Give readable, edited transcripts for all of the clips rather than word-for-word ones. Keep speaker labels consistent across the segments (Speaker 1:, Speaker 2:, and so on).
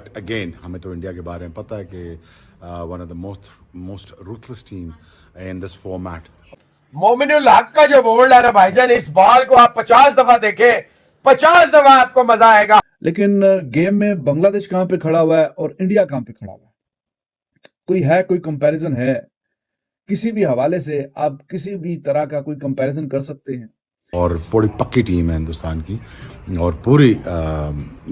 Speaker 1: But again हमें तो India के बारे में पता है कि one of the most ruthless team in this format.
Speaker 2: Mominul हक का जो बोल्ड है ना भाईजान, इस बॉल को आप 50 दफा देखें, 50 दफा आपको मजा आएगा।
Speaker 3: लेकिन गेम में बांग्लादेश कहां पे खड़ा हुआ है और इंडिया कहां पे खड़ा हुआ है? कोई कंपैरिजन है? किसी भी हवाले से आप किसी भी तरह का कोई कंपैरिजन कर सकते हैं?
Speaker 1: और पूरी पक्की टीम है हिंदुस्तान की, और पूरी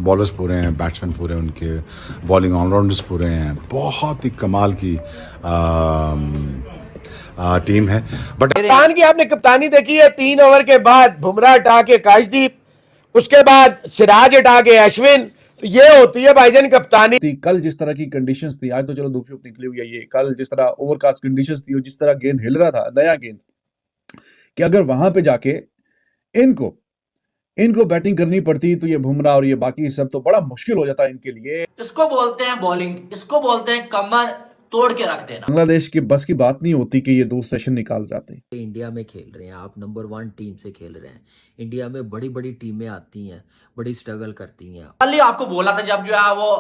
Speaker 1: बॉलर्स पूरे हैं, बैट्समैन पूरे हैं, उनके बॉलिंग ऑलराउंडर्स पूरे हैं, बहुत ही कमाल की टीम है। बट
Speaker 2: कप्तान की आपने कप्तानी देखी है, 3 ओवर के बाद बुमराह हटा के काशदीप, उसके बाद सिराज हटा के अश्विन, तो ये होती है भाईजान कप्तानी।
Speaker 3: कल जिस तरह की कंडीशंस थी, आज तो चलो धूप शूप निकली हुई है, ये कल जिस तरह ओवरकास्ट कंडीशंस थी और जिस तरह गेंद हिल रहा था, नया गेंद, कि अगर वहां पे जाके इनको बैटिंग करनी पड़ती तो ये बुमराह और ये बाकी सब तो बड़ा मुश्किल हो जाता इनके लिए।
Speaker 4: इसको बोलते हैं बॉलिंग, इसको बोलते हैं कमर तोड़ के रख देना।
Speaker 3: बांग्लादेश की बस की बात नहीं होती कि ये 2 सेशन निकाल जाते।
Speaker 5: इंडिया में खेल रहे हैं आप, नंबर 1 टीम से खेल रहे हैं। इंडिया में बड़ी बड़ी टीमें आती हैं, बड़ी स्ट्रगल करती हैं।
Speaker 4: कल ही आपको बोला था जब जो है वो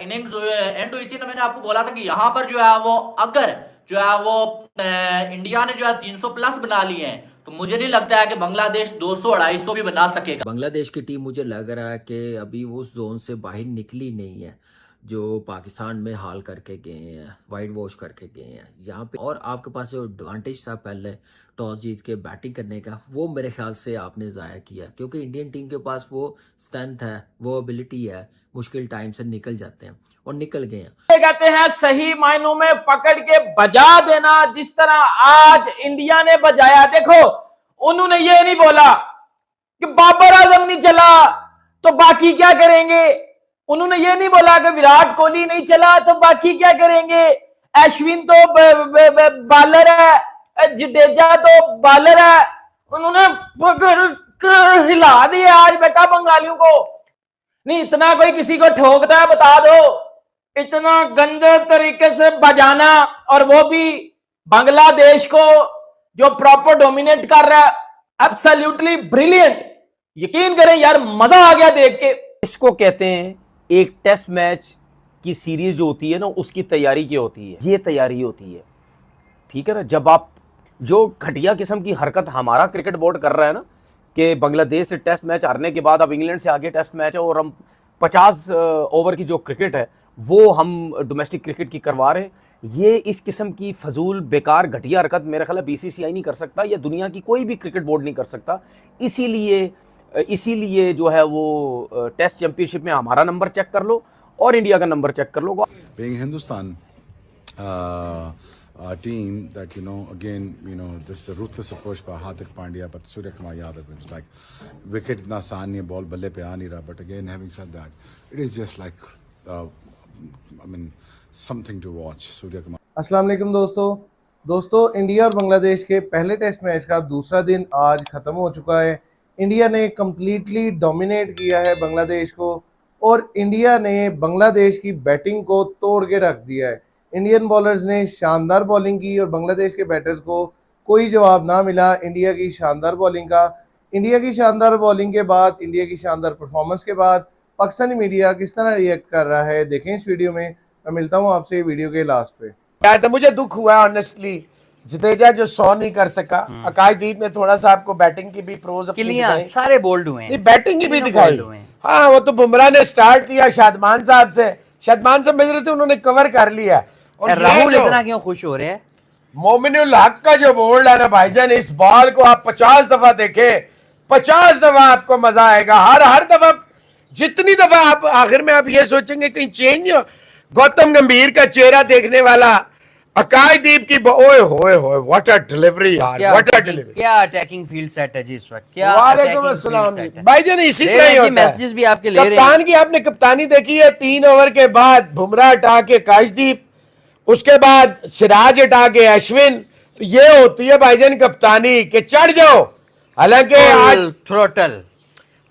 Speaker 4: इनिंग्स एंड हुई थी ना, मैंने आपको बोला था कि यहाँ पर जो है वो अगर जो है वो इंडिया ने जो है 300 प्लस बना लिए हैं, तो मुझे नहीं लगता है कि बांग्लादेश 200-250 भी बना सकेगा।
Speaker 5: बांग्लादेश की टीम मुझे लग रहा है कि अभी उस जोन से बाहर निकली नहीं है जो पाकिस्तान में हाल करके गए हैं, वाइट वॉश करके गए हैं यहाँ पे। और आपके पास जो एडवांटेज था पहले टॉस जीत के बैटिंग करने का, वो मेरे ख्याल से आपने ज़ाया किया, क्योंकि इंडियन टीम के पास वो स्ट्रेंथ है, वो एबिलिटी है, मुश्किल टाइम से निकल जाते हैं और निकल गए हैं।
Speaker 6: कहते हैं सही मायनों में पकड़ के बजा देना, जिस तरह आज इंडिया ने बजाया। देखो, उन्होंने ये नहीं बोला कि बाबर आजम नहीं चला तो बाकी क्या करेंगे, उन्होंने ये नहीं बोला कि विराट कोहली नहीं चला तो बाकी क्या करेंगे, अश्विन तो बॉलर है, जडेजा तो बॉलर है। उन्होंने हिला दिया आज बेटा बंगालियों को। नहीं, इतना कोई किसी को ठोकता है बता दो, इतना गंदे तरीके से बजाना, और वो भी बांग्लादेश को जो प्रॉपर डोमिनेट कर रहा है। एब्सोल्युटली ब्रिलियंट, यकीन करें यार, मजा आ गया देख के।
Speaker 7: इसको कहते हैं एक टेस्ट मैच की सीरीज जो होती है ना, उसकी तैयारी की होती है, ये तैयारी होती है, ठीक है ना। जब आप जो घटिया किस्म की हरकत हमारा क्रिकेट बोर्ड कर रहा है ना, कि बांग्लादेश से टेस्ट मैच हारने के बाद अब इंग्लैंड से आगे टेस्ट मैच है और हम 50 ओवर की जो क्रिकेट है वो हम डोमेस्टिक क्रिकेट की करवा रहे हैं, ये इस किस्म की फजूल बेकार घटिया हरकत मेरा ख्याल है बीसीसीआई नहीं कर सकता, या दुनिया की कोई भी क्रिकेट बोर्ड नहीं कर सकता। इसीलिए जो है वो टेस्ट चैंपियनशिप में हमारा नंबर चेक कर लो और इंडिया का नंबर चेक कर लो।
Speaker 1: being Hindustan team that again this is a ruthless approach by Hardik Pandya, but Surya Kumar Yadav, it's like wicket इतना आसान नहीं है, बॉल बल्ले पे आ नहीं रहा, but again having said that, it is just like I mean something to watch. Surya Kumar।
Speaker 8: अस्सलाम वालेकुम दोस्तों, इंडिया और बांग्लादेश के पहले टेस्ट मैच का दूसरा दिन आज ख़त्म हो चुका है। इंडिया ने कम्प्लीटली डोमिनेट किया है बांग्लादेश को, और इंडिया ने बांग्लादेश की बैटिंग को तोड़ के रख दिया है। इंडियन बॉलर्स ने शानदार बॉलिंग की और बांग्लादेश के बैटर्स को कोई जवाब ना मिला इंडिया की शानदार बॉलिंग का। इंडिया की शानदार बॉलिंग के बाद, इंडिया की शानदार परफॉर्मेंस के बाद पाकिस्तानी मीडिया किस तरह रिएक्ट कर रहा है, देखें इस वीडियो में। मैं मिलता हूँ आपसे वीडियो के लास्ट पे।
Speaker 2: तो मुझे दुख हुआ ऑनेस्टली, जडेजा जो 100 नहीं कर सका, आकाशदीप ने थोड़ा सा आपको बैटिंग की भी प्रोज
Speaker 9: सारे बोल्ड हुए हैं,
Speaker 2: बैटिंग की भी दिखाई। हाँ, वो तो बुमराह ने स्टार्ट किया शादमान साहब से, शादमान साहब मिल रहे थे, उन्होंने कवर कर लिया। और
Speaker 9: राहुल इतना क्यों खुश हो रहे हैं?
Speaker 2: मोमिनुल हक का जो बोल्ड है ना भाईजान, इस बॉल को आप 50 दफा देखें, 50 दफा आपको मजा आएगा। हर दफा, जितनी दफा आप आखिर में आप ये सोचेंगे कहीं चेंज, गौतम गंभीर का चेहरा देखने वाला, आकाशदीप की ओए होए होए, व्हाट अ डिलीवरी यार, व्हाट अ डिलीवरी।
Speaker 9: क्या अटैकिंग फील्ड सेट है जी इस वक्त, क्या
Speaker 2: वालेकुम अस्सलाम भाईजान। इसी तरह ही होता है,
Speaker 9: मैसेजेस भी आपके ले रहे हैं।
Speaker 2: कप्तान की आपने कप्तानी देखी है, 3 ओवर के बाद बुमराह हटा के काशदीप, उसके बाद सिराज हटा के अश्विन, तो ये होती है भाईजान कप्तानी के चढ़ जाओ। हालांकि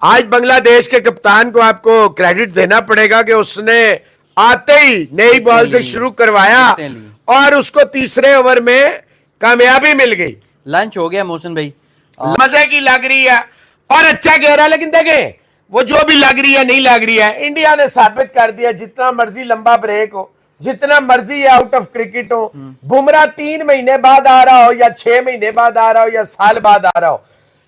Speaker 2: आज बांग्लादेश के कप्तान को आपको क्रेडिट देना पड़ेगा कि उसने आते ही नई बॉल से शुरू करवाया और उसको तीसरे ओवर में कामयाबी मिल गई।
Speaker 9: लंच हो गया मोहसिन भाई,
Speaker 2: मजे की लग रही है और अच्छा कह रहा है। लेकिन देखें, वो जो भी लग रही है नहीं लग रही है, इंडिया ने साबित कर दिया जितना मर्जी लंबा ब्रेक हो, जितना मर्जी आउट ऑफ क्रिकेट हो, बुमराह 3 महीने बाद आ रहा हो या 6 महीने बाद आ रहा हो या साल बाद आ रहा हो,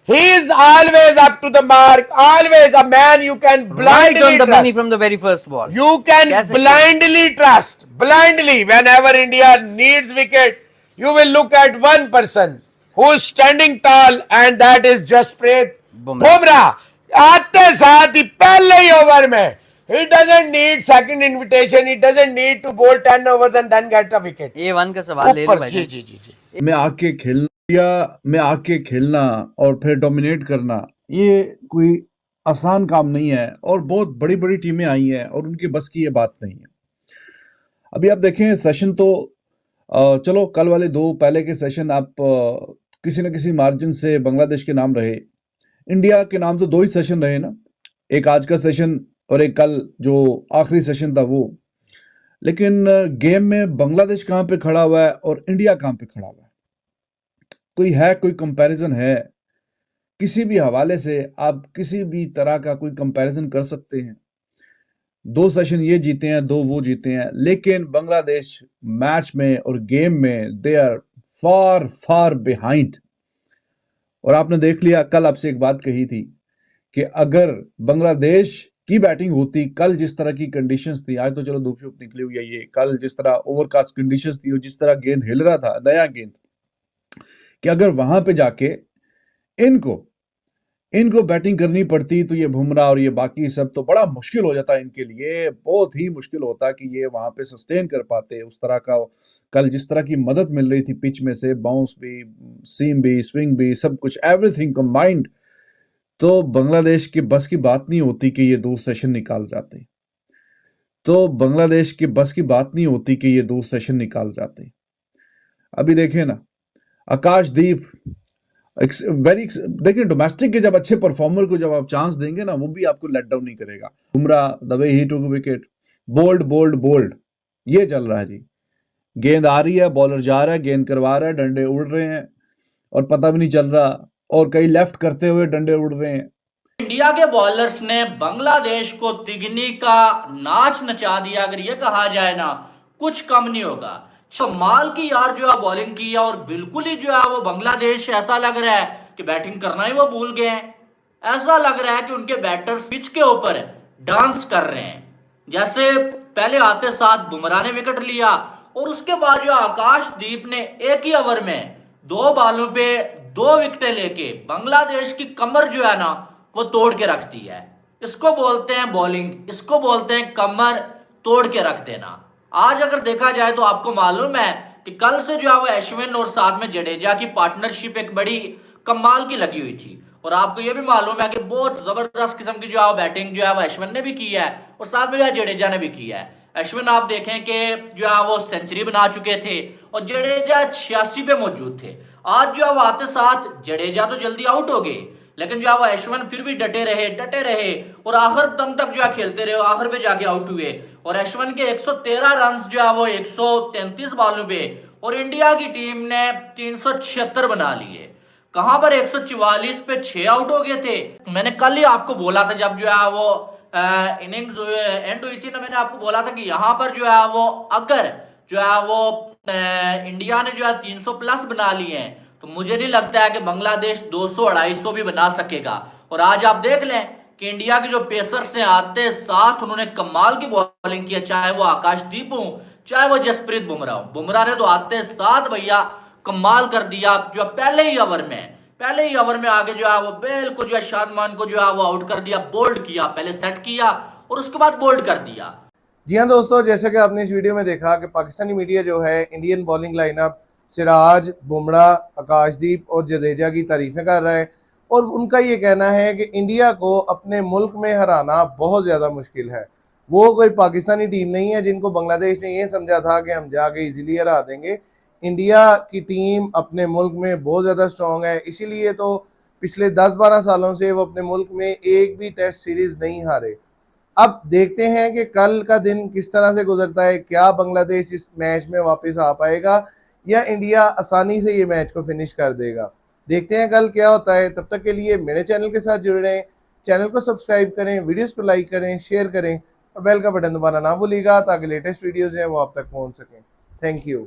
Speaker 2: he is always up to the mark, always a man you can
Speaker 9: Right
Speaker 2: blindly
Speaker 9: on the money
Speaker 2: trust.
Speaker 9: from the very first ball.
Speaker 2: You can
Speaker 9: Yes,
Speaker 2: blindly trust, blindly. Whenever India needs wicket, you will look at one person who is standing tall, and that is Jasprit Bumrah. आते साथ ही पहले ही over में, he doesn't need second invitation, he doesn't need to bowl 10 overs and then get a wicket.
Speaker 9: ये one का सवाल ले लो
Speaker 2: ऊपर,
Speaker 9: भाई।
Speaker 2: जी जी जी जी।
Speaker 3: में आके खेलना और फिर डोमिनेट करना, ये कोई आसान काम नहीं है, और बहुत बड़ी बड़ी टीमें आई हैं और उनकी बस की ये बात नहीं है। अभी आप देखें सेशन तो चलो कल वाले 2 पहले के सेशन आप किसी न किसी मार्जिन से बांग्लादेश के नाम रहे, इंडिया के नाम तो 2 ही सेशन रहे ना, एक आज का सेशन और एक कल जो आखिरी सेशन था वो। लेकिन गेम में बांग्लादेश कहाँ पे खड़ा हुआ है और इंडिया कहाँ पे खड़ा हुआ है, कोई कंपैरिजन है? किसी भी हवाले से आप किसी भी तरह का कोई कंपैरिजन कर सकते हैं। 2 सेशन ये जीते हैं, 2 वो जीते हैं, लेकिन बांग्लादेश मैच में और गेम में they are far far behind. और आपने देख लिया, कल आपसे एक बात कही थी कि अगर बांग्लादेश की बैटिंग होती, कल जिस तरह की कंडीशंस थी, आज तो चलो धूप शूप निकली हुई है, ये कल जिस तरह ओवरकास्ट कंडीशंस थी और जिस तरह गेंद हिल रहा था, नया गेंद, कि अगर वहां पे जाके इनको बैटिंग करनी पड़ती तो ये बुमराह और ये बाकी सब तो बड़ा मुश्किल हो जाता इनके लिए, बहुत ही मुश्किल होता कि ये वहां पे सस्टेन कर पाते उस तरह का। कल जिस तरह की मदद मिल रही थी पिच में से, बाउंस भी, सीम भी, स्विंग भी, सब कुछ, एवरीथिंग कंबाइंड, तो बांग्लादेश की बस की बात नहीं होती कि ये 2 सेशन निकाल जाते। अभी देखें ना, आकाशदीप देखिए, डोमेस्टिक के जब अच्छे परफॉर्मर को जब आप चांस देंगे ना, वो भी आपको लेट डाउन नहीं करेगा। Bumrah the way he took wicket, bowled, ये चल रहा है जी। गेंद आ रही है, बॉलर जा रहा है, गेंद करवा रहा है, डंडे उड़ रहे हैं और पता भी नहीं चल रहा, और कई लेफ्ट करते हुए डंडे उड़ रहे हैं।
Speaker 4: इंडिया के बॉलर्स ने बांग्लादेश को तिगनी का नाच नचा दिया, अगर ये कहा जाए ना, कुछ कम नहीं होगा। कमाल की यार जो है बॉलिंग की है, और बिल्कुल ही जो है वो बांग्लादेश ऐसा लग रहा है कि बैटिंग करना ही वो भूल गए हैं। ऐसा लग रहा है कि उनके बैटर्स पिच के ऊपर डांस कर रहे हैं। जैसे पहले आते साथ बुमराह ने विकेट लिया, और उसके बाद जो आकाशदीप ने एक ही ओवर में 2 बॉलों पे 2 विकेटें लेके बांग्लादेश की कमर जो है ना वो तोड़ के रख दी है। इसको बोलते हैं बॉलिंग, इसको बोलते हैं कमर तोड़ के रख देना। आज अगर देखा जाए तो आपको मालूम है कि कल से जो है वो अश्विन और साथ में जडेजा की पार्टनरशिप एक बड़ी कमाल की लगी हुई थी, और आपको ये भी मालूम है कि बहुत जबरदस्त किस्म की जो है बैटिंग जो है वो अश्विन ने भी की है और साथ में जो है जडेजा ने भी की है। अश्विन आप देखें कि जो है वो सेंचुरी बना चुके थे और जडेजा 86 पे मौजूद थे। आज जो है वो आते साथ जडेजा तो जल्दी आउट हो गए, लेकिन जो है वो अश्विन फिर भी डटे रहे और आखिर दम तक जो है खेलते रहे, आखिर पे जाके आउट हुए। और अश्विन के 113 रन जो है वो 133 बॉलों पे, और इंडिया की टीम ने 376 बना लिए। कहां पर 144 पे 6 आउट हो गए थे। मैंने कल ही आपको बोला था, जब जो है वो इनिंग्स एंड हुई थी ना, मैंने आपको बोला था कि यहां पर जो है वो अगर जो है वो इंडिया ने जो है 300 प्लस बना लिए हैं, तो मुझे नहीं लगता है कि बांग्लादेश 200-250 भी बना सकेगा। और आज आप देख लें कि इंडिया के जो पेसर्स हैं, आते साथ उन्होंने कमाल की बॉलिंग की, चाहे वो आकाशदीप हो, चाहे वो जसप्रीत बुमराह हो। बुमराह ने तो आते साथ भैया कमाल कर दिया, जो पहले ही ओवर में आगे जो है वो बिल्कुल जो है शादमान को जो है वो आउट कर दिया, बोल्ड किया, पहले सेट किया और उसके बाद बोल्ड कर दिया।
Speaker 8: जी हाँ दोस्तों, जैसे कि आपने इस वीडियो में देखा कि पाकिस्तानी मीडिया जो है Indian bowling lineup Siraj, Bumrah, Akashdeep और जडेजा की तारीफें कर रहा है, और उनका ये कहना है कि इंडिया को अपने मुल्क में हराना बहुत ज़्यादा मुश्किल है। वो कोई पाकिस्तानी टीम नहीं है जिनको बांग्लादेश ने ये समझा था कि हम जाके इजीली हरा देंगे। इंडिया की टीम अपने मुल्क में बहुत ज़्यादा स्ट्रॉन्ग है, इसीलिए तो पिछले 10-12 सालों से वो अपने मुल्क में एक भी टेस्ट सीरीज़ नहीं हारे। अब देखते हैं कि कल का दिन किस तरह से गुजरता है, क्या बांग्लादेश इस मैच में वापस आ पाएगा या इंडिया आसानी से ये मैच को फिनिश कर देगा। देखते हैं कल क्या होता है। तब तक के लिए मेरे चैनल के साथ जुड़े रहें, चैनल को सब्सक्राइब करें, वीडियोस को लाइक करें, शेयर करें और बेल का बटन दबाना ना भूलिएगा ताकि लेटेस्ट वीडियोस हैं वो आप तक पहुंच सकें। Thank you.